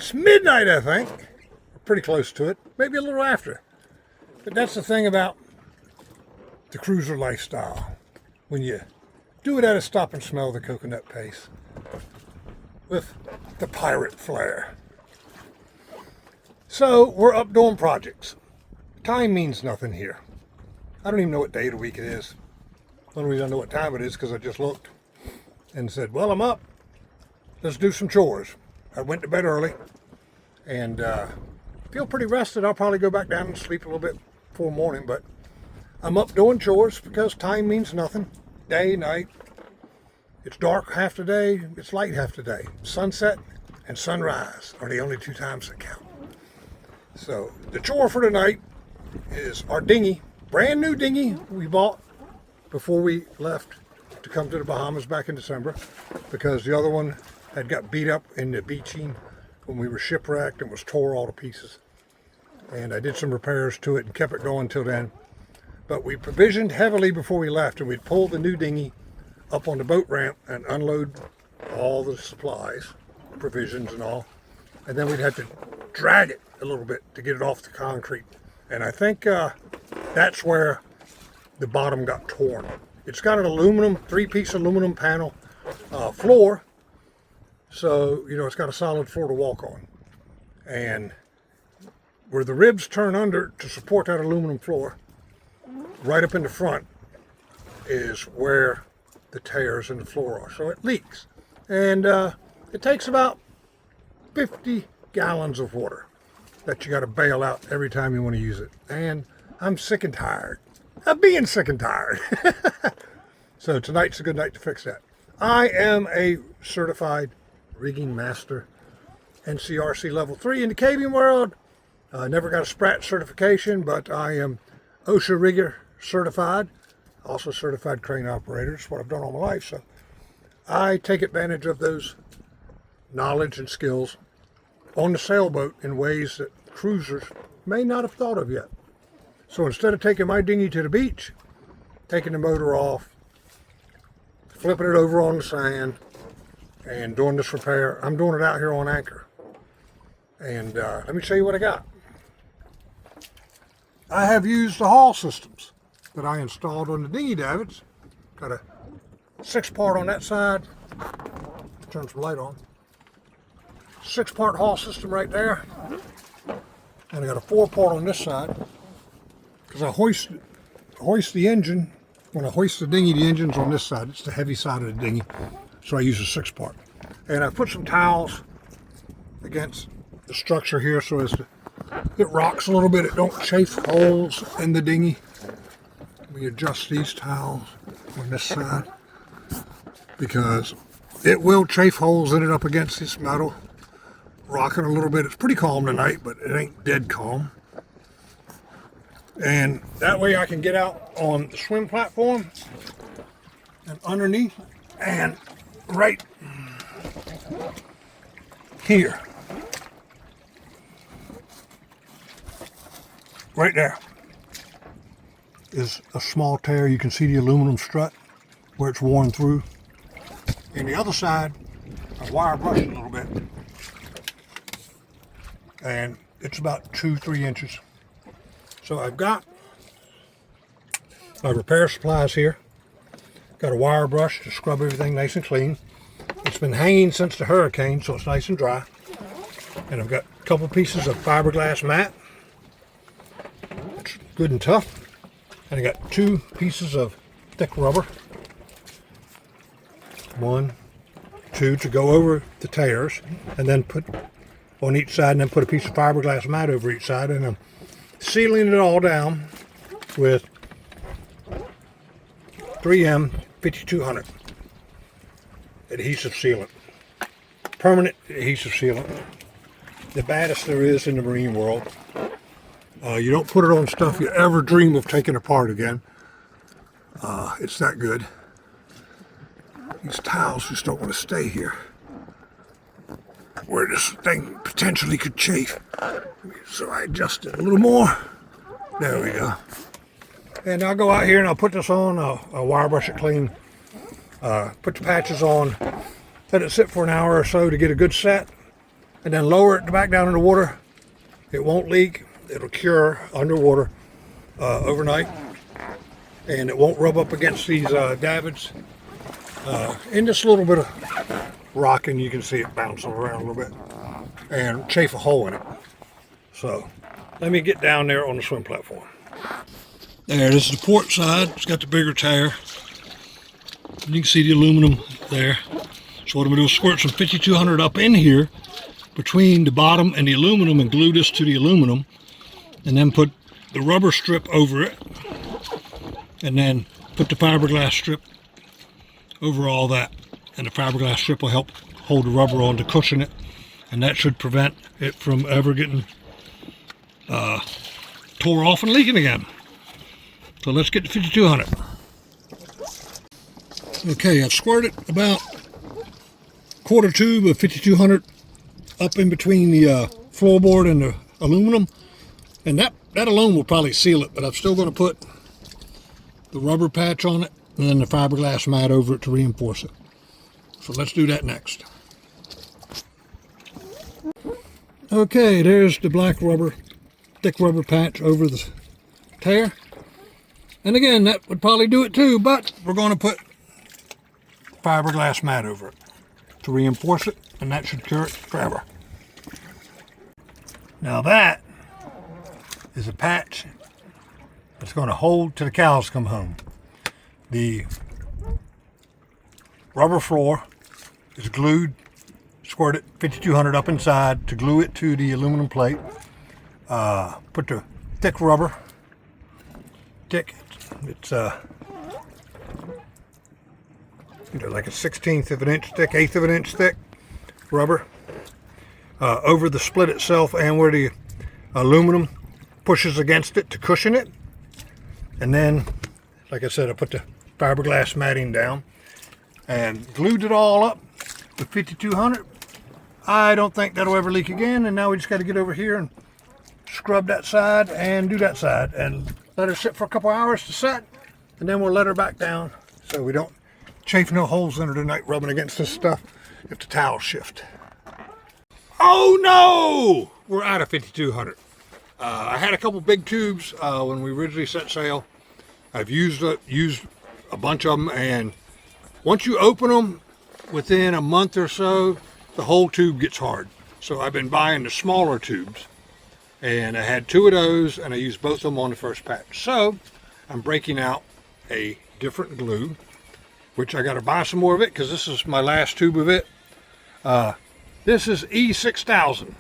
It's midnight, I think. Pretty close to it, maybe a little after. But that's the thing about the cruiser lifestyle. When you do it at a stop and smell the coconut paste with the pirate flair. So we're up doing projects. Time means nothing here. I don't even know what day of the week it is. The only reason I know what time it is because I just looked and said, well, I'm up. Let's do some chores. I went to bed early and feel pretty rested. I'll probably go back down and sleep a little bit before morning, but I'm up doing chores because time means nothing. Day, night. It's dark half the day, it's light half the day. Sunset and sunrise are the only two times that count. So the chore for tonight is our dinghy, brand new dinghy we bought before we left to come to the Bahamas back in December, because the other one had got beat up in the beaching when we were shipwrecked and was tore all to pieces. And I did some repairs to it and kept it going till then. But we provisioned heavily before we left, and we'd pull the new dinghy up on the boat ramp and unload all the supplies, provisions and all. And then we'd have to drag it a little bit to get it off the concrete. And I think that's where the bottom got torn. It's got an aluminum, 3-piece aluminum panel floor. So, you know, it's got a solid floor to walk on. And where the ribs turn under to support that aluminum floor, right up in the front, is where the tears in the floor are. So it leaks. And it takes about 50 gallons of water that you got to bail out every time you want to use it. And I'm sick and tired of being sick and tired. So tonight's a good night to fix that. I am a certified rigging master, NCRC level 3 in the caving world. Never got a Sprat certification, but I am OSHA rigger certified, also certified crane operator. That's what I've done all my life. So I take advantage of those knowledge and skills on the sailboat in ways that cruisers may not have thought of yet. So instead of taking my dinghy to the beach, taking the motor off, flipping it over on the sand, and doing this repair, I'm doing it out here on anchor. And let me show you what I got. I have used the haul systems that I installed on the dinghy davits. Got a 6-part on that side. Turn some light on. 6-part haul system right there. And I got a 4-part on this side. Because I hoist the engine. When I hoist the dinghy, the engine's on this side. It's the heavy side of the dinghy. So I use a 6-part. And I put some towels against the structure here so as to, it rocks a little bit, it don't chafe holes in the dinghy. We adjust these towels on this side because it will chafe holes in it up against this metal. Rocking a little bit. It's pretty calm tonight, but it ain't dead calm. And that way I can get out on the swim platform and underneath, and right here, right there, is a small tear. You can see the aluminum strut where it's worn through. And the other side, I wire brushed a little bit, and it's about 2-3 inches. So I've got my repair supplies here. Got a wire brush to scrub everything nice and clean. It's been hanging since the hurricane, so it's nice and dry. And I've got a couple pieces of fiberglass mat. It's good and tough. And I got 2 pieces of thick rubber. 1, 2 to go over the tears, and then put on each side, and then put a piece of fiberglass mat over each side, and I'm sealing it all down with 3M 5200 adhesive sealant, permanent adhesive sealant, the baddest there is in the marine world. You don't put it on stuff you ever dream of taking apart again. It's that good. These towels just don't want to stay here where this thing potentially could chafe. So I adjust it a little more. There we go. And I'll go out here and I'll put this on, I'll wire brush it clean, put the patches on, let it sit for an hour or so to get a good set, and then lower it back down in the water. It won't leak. It'll cure underwater overnight, and it won't rub up against these davits. In this little bit of rocking, you can see it bouncing around a little bit and chafe a hole in it. So let me get down there on the swim platform. There, this is the port side. It's got the bigger tire. You can see the aluminum there. So what I'm going to do is squirt some 5200 up in here between the bottom and the aluminum and glue this to the aluminum, and then put the rubber strip over it, and then put the fiberglass strip over all that, and the fiberglass strip will help hold the rubber on to cushion it, and that should prevent it from ever getting tore off and leaking again. So let's get to 5200. Okay, I've squirted about quarter tube of 5200 up in between the floorboard and the aluminum, and that alone will probably seal it, but I'm still going to put the rubber patch on it and then the fiberglass mat over it to reinforce it. So let's do that next. Okay, there's the black rubber, thick rubber patch over the tear. And again, that would probably do it too, but we're going to put fiberglass mat over it to reinforce it, and that should cure it forever. Now that is a patch that's going to hold till the cows come home. The rubber floor is glued, squirted 5200 up inside to glue it to the aluminum plate. Put the thick rubber, it's like a 1/16 of an inch thick, 1/8 of an inch thick rubber over the split itself and where the aluminum pushes against it to cushion it. And then, like I said, I put the fiberglass matting down and glued it all up with 5200. I don't think that'll ever leak again, and now we just got to get over here and scrub that side and do that side and let her sit for a couple hours to set, and then we'll let her back down so we don't chafe no holes in her tonight rubbing against this stuff if the towels shift. Oh no! We're out of 5200. I had a couple big tubes when we originally set sail. I've used a bunch of them, and once you open them, within a month or so, the whole tube gets hard. So I've been buying the smaller tubes, and I had 2 of those, and I used both of them on the first patch. So I'm breaking out a different glue, which I got to buy some more of it because this is my last tube of it. This is E6000,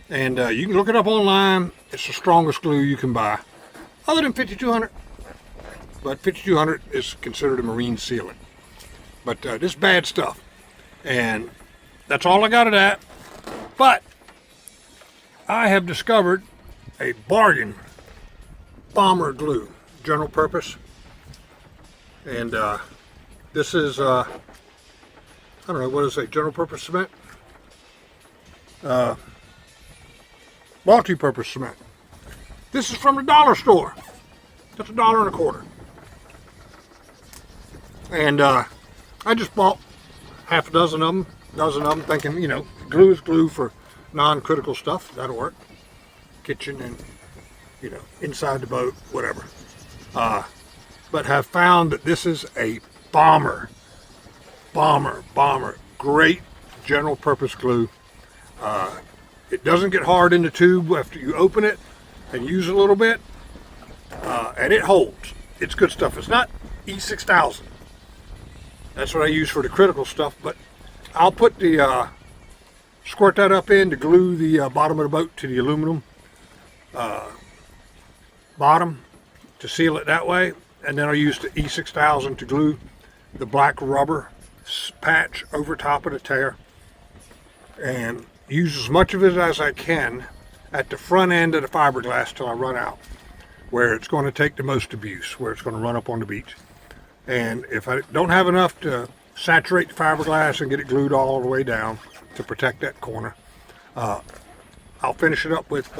and you can look it up online. It's the strongest glue you can buy, other than 5200. But 5200 is considered a marine sealant. But this is bad stuff, and that's all I got of that. But I have discovered a bargain bomber glue, general purpose, and this is I don't know, what is it, general purpose cement? Multi-purpose cement. This is from the dollar store. That's $1.25. And I just bought half a dozen of them, thinking, glue is glue for non-critical stuff. That'll work. Kitchen and, inside the boat, whatever. But have found that this is a bomber, great general purpose glue. It doesn't get hard in the tube after you open it and use it a little bit, and it holds. It's good stuff. It's not E6000. That's what I use for the critical stuff, but I'll put the squirt that up in to glue the bottom of the boat to the aluminum bottom to seal it that way, and then I'll use the E6000 to glue the black rubber patch over top of the tear, and use as much of it as I can at the front end of the fiberglass till I run out, where it's going to take the most abuse, where it's going to run up on the beach. And if I don't have enough to saturate the fiberglass and get it glued all the way down to protect that corner, I'll finish it up with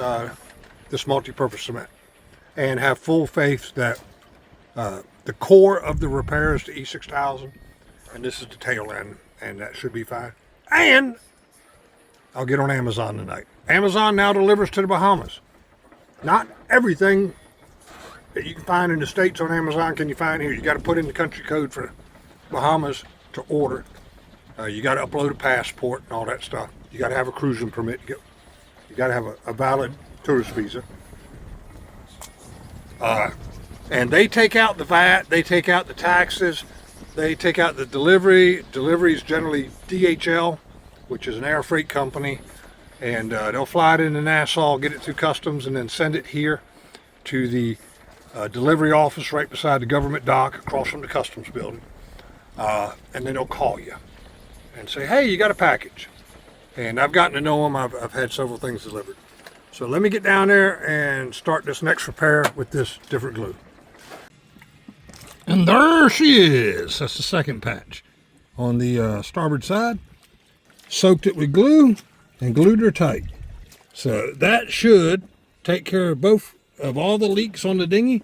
this multi-purpose cement, and have full faith that the core of the repair is the E6000, and this is the tail end, and that should be fine. And I'll get on Amazon tonight. Amazon now delivers to the Bahamas. Not everything that you can find in the States on Amazon can you find here. You got to put in the country code for Bahamas to order. You got to upload a passport and all that stuff. You got to have a cruising permit. You got to have a valid tourist visa. And they take out the VAT, they take out the taxes, they take out the delivery. Delivery is generally DHL, which is an air freight company. And they'll fly it into Nassau, get it through customs, and then send it here to the delivery office right beside the government dock across from the customs building. And then they'll call you and say, hey, you got a package. And I've gotten to know them. I've had several things delivered. So let me get down there and start this next repair with this different glue. And there she is. That's the second patch on the starboard side. Soaked it with glue and glued her tight. So that should take care of both of all the leaks on the dinghy.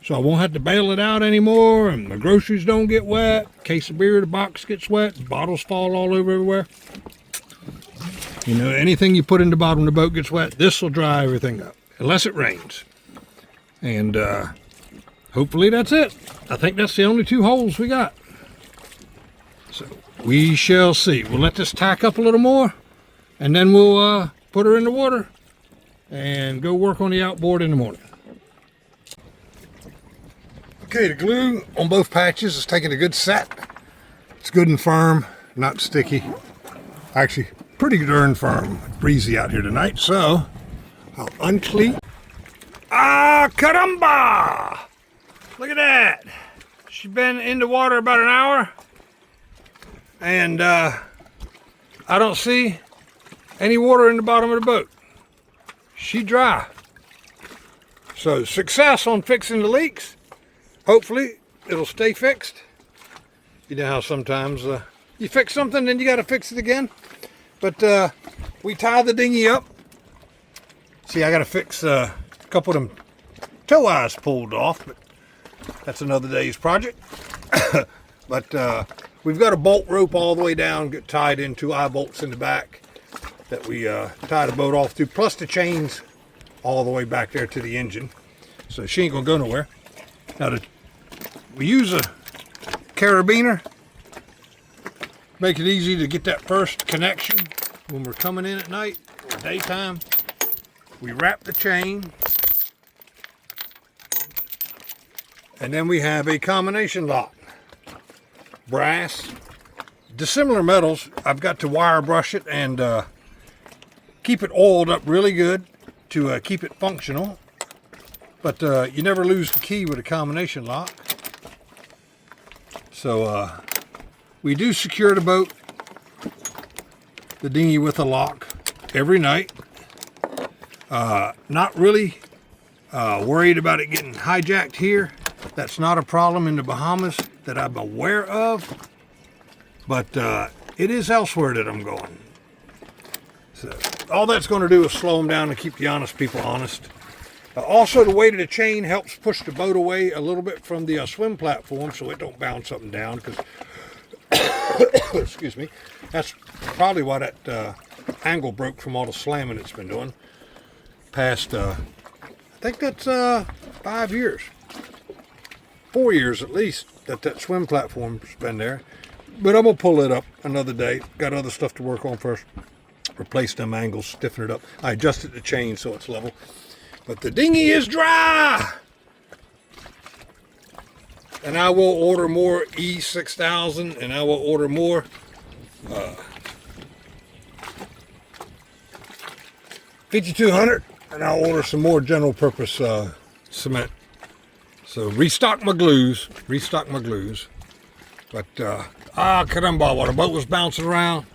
So I won't have to bail it out anymore, and my groceries don't get wet. Case of beer, the box gets wet, bottles fall all over everywhere. You know, anything you put in the bottom of the boat gets wet. This will dry everything up, unless it rains. And hopefully that's it. I think that's the only 2 holes we got. So we shall see. We'll let this tack up a little more, and then we'll put her in the water and go work on the outboard in the morning. Okay, the glue on both patches is taking a good set. It's good and firm, not sticky. Actually, pretty darn firm. Breezy out here tonight, so I'll uncleat. Ah, caramba! Look at that. She's been in the water about an hour, and I don't see any water in the bottom of the boat. She's dry. So success on fixing the leaks. Hopefully it'll stay fixed. You know how sometimes you fix something, then you got to fix it again. But we tie the dinghy up. See, I got to fix a couple of them tow eyes pulled off, but that's another day's project. But we've got a bolt rope all the way down, get tied in 2 eye bolts in the back that we tie the boat off to, plus the chains all the way back there to the engine. So she ain't gonna go nowhere. Now we use a carabiner, make it easy to get that first connection when we're coming in at night or daytime. We wrap the chain, and then we have a combination lock. Brass, dissimilar metals. I've got to wire brush it and keep it oiled up really good to keep it functional. But you never lose the key with a combination lock. So we do secure the boat, the dinghy, with a lock every night. Not really worried about it getting hijacked here. That's not a problem in the Bahamas that I'm aware of. But it is elsewhere that I'm going. So all that's going to do is slow them down and keep the honest people honest. Also, the weight of the chain helps push the boat away a little bit from the swim platform so it don't bounce up and down. Because, excuse me, that's probably why that angle broke from all the slamming it's been doing. Past, I think that's 5 years. 4 years at least that swim platform's been there. But I'm going to pull it up another day. Got other stuff to work on first. Replace them angles, stiffen it up. I adjusted the chain so it's level. But the dinghy is dry! And I will order more E6000, and I will order more 5200, and I'll order some more general purpose cement. So restock my glues. But, caramba, while the boat was bouncing around.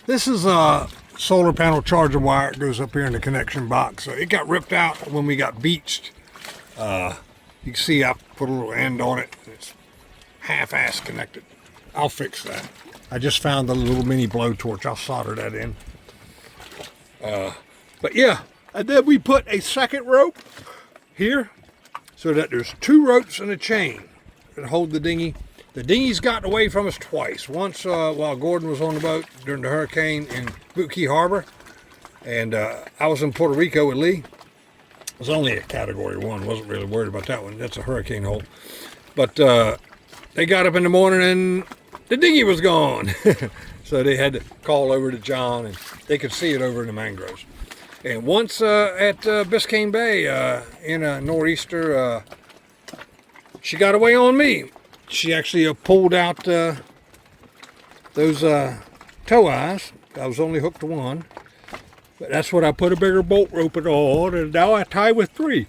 This is a solar panel charger wire. It goes up here in the connection box. So it got ripped out when we got beached. You can see I put a little end on it. It's half-ass connected. I'll fix that. I just found the little mini blowtorch. I'll solder that in. But yeah, and then we put a second rope here so that there's 2 ropes and a chain that hold the dinghy The dinghy's gotten away from us twice. Once while Gordon was on the boat during the hurricane in Boot Key Harbor, and I was in Puerto Rico with Lee. It was only a Category 1. Wasn't really worried about that one. That's a hurricane hole. But they got up in the morning and the dinghy was gone. So they had to call over to John, and they could see it over in the mangroves. And once at Biscayne Bay in a nor'easter, she got away on me. She actually pulled out those tow eyes. I was only hooked to one. But that's what I put a bigger bolt rope on, and now I tie with 3.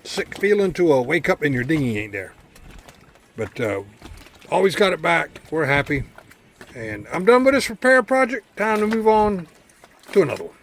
Sick feeling to wake up and your dinghy ain't there. But always got it back. We're happy. And I'm done with this repair project. Time to move on to another one.